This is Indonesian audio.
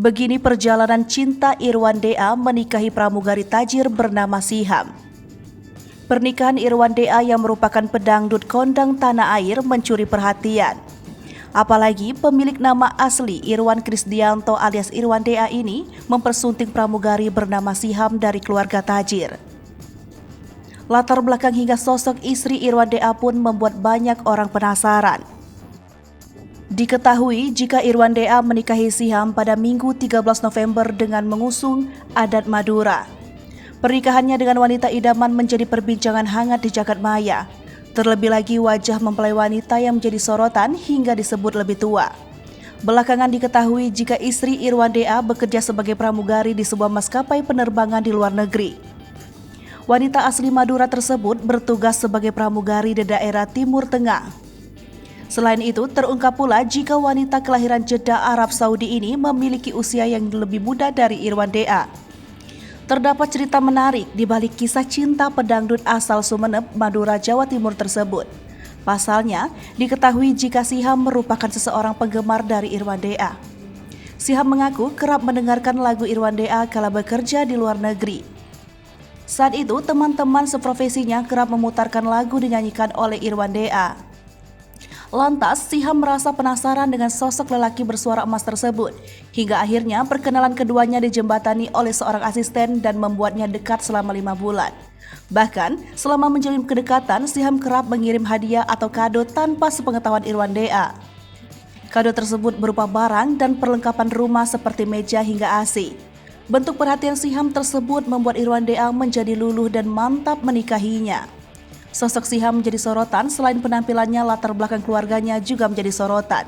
Begini perjalanan cinta Irwan Dea menikahi pramugari tajir bernama Siham. Pernikahan Irwan Dea yang merupakan pedangdut kondang tanah air mencuri perhatian. Apalagi pemilik nama asli Irwan Krisdianto alias Irwan Dea ini mempersunting pramugari bernama Siham dari keluarga tajir. Latar belakang hingga sosok istri Irwan Dea pun membuat banyak orang penasaran. Diketahui jika Irwan Dea menikahi Siham pada Minggu 13 November dengan mengusung adat Madura. Pernikahannya dengan wanita idaman menjadi perbincangan hangat di jagat maya. Terlebih lagi wajah mempelai wanita yang menjadi sorotan hingga disebut lebih tua. Belakangan diketahui jika istri Irwan Dea bekerja sebagai pramugari di sebuah maskapai penerbangan di luar negeri. Wanita asli Madura tersebut bertugas sebagai pramugari di daerah Timur Tengah. Selain itu, terungkap pula jika wanita kelahiran Jeddah, Arab Saudi ini memiliki usia yang lebih muda dari Irwan Dea. Terdapat cerita menarik di balik kisah cinta pedangdut asal Sumeneb, Madura, Jawa Timur tersebut. Pasalnya, diketahui jika Siham merupakan seseorang penggemar dari Irwan Dea. Siham mengaku kerap mendengarkan lagu Irwan Dea kala bekerja di luar negeri. Saat itu, teman-teman seprofesinya kerap memutarkan lagu dinyanyikan oleh Irwan Dea. Lantas, Siham merasa penasaran dengan sosok lelaki bersuara emas tersebut. Hingga akhirnya perkenalan keduanya dijembatani oleh seorang asisten dan membuatnya dekat selama 5 bulan. Bahkan, selama menjalin kedekatan, Siham kerap mengirim hadiah atau kado tanpa sepengetahuan Irwan Dea. Kado tersebut berupa barang dan perlengkapan rumah seperti meja hingga AC. Bentuk perhatian Siham tersebut membuat Irwan Dea menjadi luluh dan mantap menikahinya. Sosok Siham menjadi sorotan selain penampilannya, latar belakang keluarganya juga menjadi sorotan.